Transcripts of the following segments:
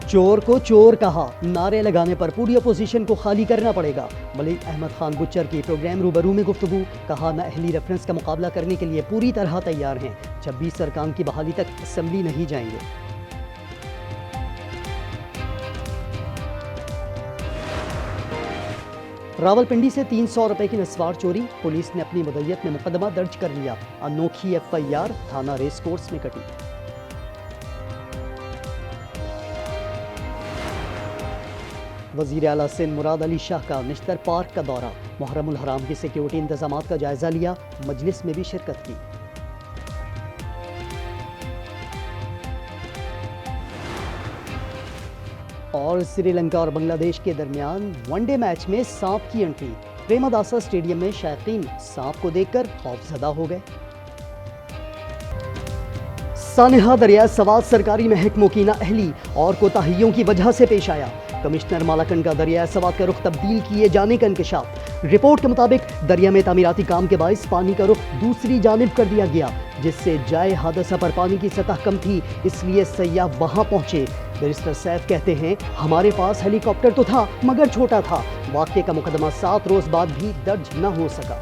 چور کو چور کہا، نعرے لگانے پر پوری اپوزیشن کو خالی کرنا پڑے گا۔ ملک احمد خان گجر کی پروگرام روبرو میں گفتگو، کہا نااہلی ریفرنس کا مقابلہ کرنے کے لیے پوری طرح تیار ہیں، 26 ارکان کی بحالی تک اسمبلی نہیں جائیں گے۔ راولپنڈی سے 300 روپے کی نسوار چوری، پولیس نے اپنی مدعیت میں مقدمہ درج کر لیا، انوکھی ایف آئی آر تھانہ ریس کورس میں کٹی۔ وزیر اعلیٰ سندھ مراد علی شاہ کا نشتر پارک کا دورہ، محرم الحرام کی سیکیورٹی انتظامات کا جائزہ لیا، مجلس میں بھی شرکت کی۔ اور سری لنکا اور بنگلہ دیش کے درمیان ون ڈے میچ میں سانپ کی انٹری، پریماداسا اسٹیڈیم میں شائقین سانپ کو دیکھ کر خوفزدہ ہو گئے۔ سانحہ دریائے سوات سرکاری محکموں کی نااہلی اور کوتاہیوں کی وجہ سے پیش آیا، کمشنر مالاکنڈ کا دریائے سوات کا رخ تبدیل کیے جانے کا انکشاف، رپورٹ کے مطابق دریا میں تعمیراتی کام کے باعث پانی کا رخ دوسری جانب کر دیا گیا، جس سے جائے حادثہ پر پانی کی سطح کم تھی، اس لیے سیاح وہاں پہنچے۔ بیرسٹر سیف کہتے ہیں ہمارے پاس ہیلی کاپٹر تو تھا مگر چھوٹا تھا، واقعے کا مقدمہ 7 روز بعد بھی درج نہ ہو سکا۔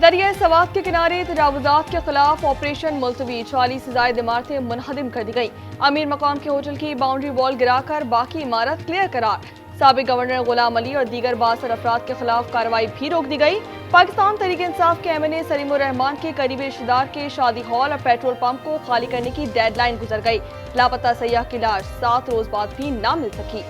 دریائے سوات کے کنارے تجاوزات کے خلاف آپریشن ملتوی، 40 سے زائد عمارتیں منہدم کر دی گئی، امیر مقام کے ہوٹل کی باؤنڈری وال گرا کر باقی عمارت کلیئر قرار، سابق گورنر غلام علی اور دیگر بااثر افراد کے خلاف کارروائی بھی روک دی گئی۔ پاکستان تحریک انصاف کے ایم این اے سلیم الرحمان کے قریبی رشتہ دار کے شادی ہال اور پیٹرول پمپ کو خالی کرنے کی ڈیڈ لائن گزر گئی، لاپتہ سیاح کی لاش 7 روز بعد بھی نہ مل سکی۔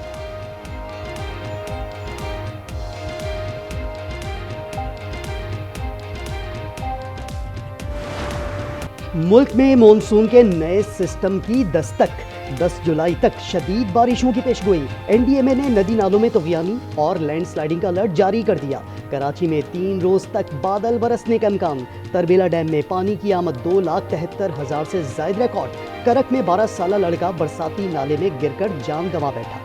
ملک میں مونسون کے نئے سسٹم کی دستک، 10 جولائی تک شدید بارشوں کی پیشگوئی، این ڈی ایم اے نے ندی نالوں میں طغیانی اور لینڈ سلائیڈنگ کا الرٹ جاری کر دیا، کراچی میں 3 روز تک بادل برسنے کا امکان، تربیلا ڈیم میں پانی کی آمد 2,73,000 سے زائد ریکارڈ، کرک میں 12 سالہ لڑکا برساتی نالے میں گر کر جان گنوا بیٹھا۔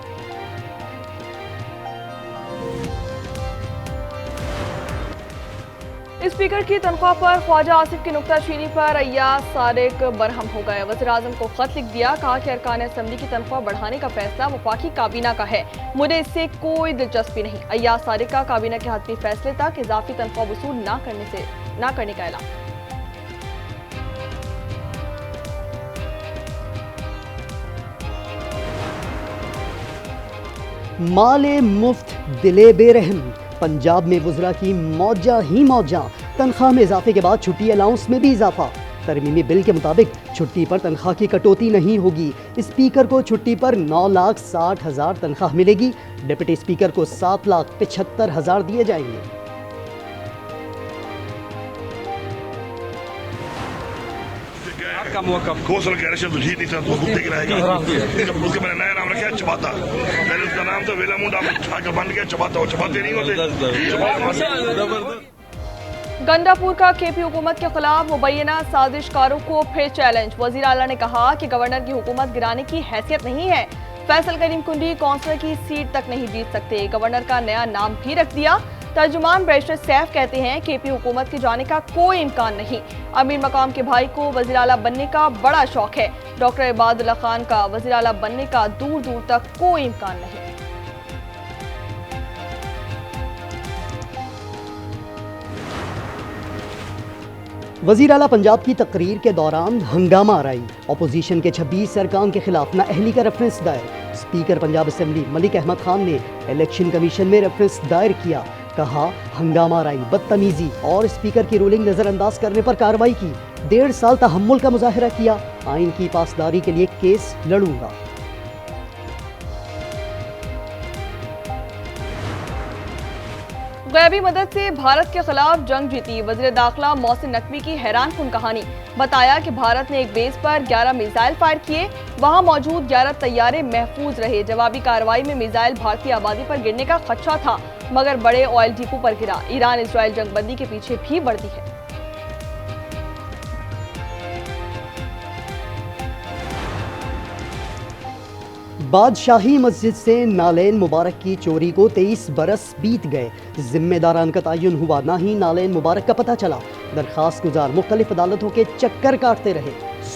اسپیکر کی تنخواہ پر خواجہ آصف کی نکتہ چینی پر ایاز صادق برہم ہو گئے، وزیر اعظم کو خط لکھ دیا، کہا کہ ارکان اسمبلی کی تنخواہ بڑھانے کا فیصلہ وفاقی کابینہ کا ہے، مجھے اس سے کوئی دلچسپی نہیں۔ ایاز صادق کا کابینہ کے حتمی فیصلے تک اضافی تنخواہ وصول نہ کرنے کا اعلان۔ مال مفت دلے بے رحم، پنجاب میں وزراء کی موجاں ہی موجاں، تنخواہ میں اضافے کے بعد چھٹی الاؤنس میں بھی اضافہ، ترمیمی بل کے مطابق چھٹی پر تنخواہ کی کٹوتی نہیں ہوگی، اسپیکر کو چھٹی پر 9,60,000 تنخواہ ملے گی، ڈپٹی اسپیکر کو 7,75,000 دیے جائیں گے۔ کوسل کا الیکشن تو جیت نہیں سکتا، وہ دیکھ رہے گا۔ اس کے میں نے نیا نام رکھا ہے چپاتا، پہلے اس کا نام تھا ویلا منڈا، آگے بن گیا چپاتا، وہ چپاتے نہیں ہوتے۔ گنڈا پور کا کے پی حکومت کے خلاف مبینہ سازش کاروں کو پھر چیلنج، وزیر اعلیٰ نے کہا کہ گورنر کی حکومت گرانے کی حیثیت نہیں ہے، فیصل کریم کنڈی کونسلر کی سیٹ تک نہیں جیت سکتے، گورنر کا نیا نام بھی رکھ دیا۔ ترجمان بیرسٹر سیف کہتے ہیں کے پی حکومت کے جانے کا کوئی امکان نہیں، امیر مقام کے بھائی کو وزیر اعلیٰ بننے کا بڑا شوق ہے، ڈاکٹر عباد اللہ خان کا وزیر اعلیٰ بننے کا دور دور تک کوئی امکان نہیں۔ وزیر اعلیٰ پنجاب کی تقریر کے دوران ہنگامہ آرائی، اپوزیشن کے 26 ارکان کے خلاف نااہلی کا ریفرنس دائر، اسپیکر پنجاب اسمبلی ملک احمد خان نے الیکشن کمیشن میں ریفرنس دائر کیا، کہا ہنگامہ آرائی، بدتمیزی اور اسپیکر کی رولنگ نظر انداز کرنے پر کارروائی کی، 1.5 سال تحمل کا مظاہرہ کیا، آئین کی پاسداری کے لیے کیس لڑوں گا۔ غیبی مدد سے بھارت کے خلاف جنگ جیتی، وزیر داخلہ محسن نقوی کی حیران کن کہانی، بتایا کہ بھارت نے ایک بیس پر 11 میزائل فائر کیے، وہاں موجود 11 طیارے محفوظ رہے، جوابی کارروائی میں میزائل بھارتی آبادی پر گرنے کا خدشہ تھا مگر بڑے آئل ڈیپو پر گرا، ایران اسرائیل جنگ بندی کے پیچھے بھی بڑھتی ہے۔ بادشاہی مسجد سے نالین مبارک کی چوری کو 23 برس بیت گئے، ذمہ داران کا تعین ہوا نہ ہی نالین مبارک کا پتہ چلا، درخواست گزار مختلف عدالتوں کے چکر کاٹتے رہے،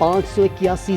581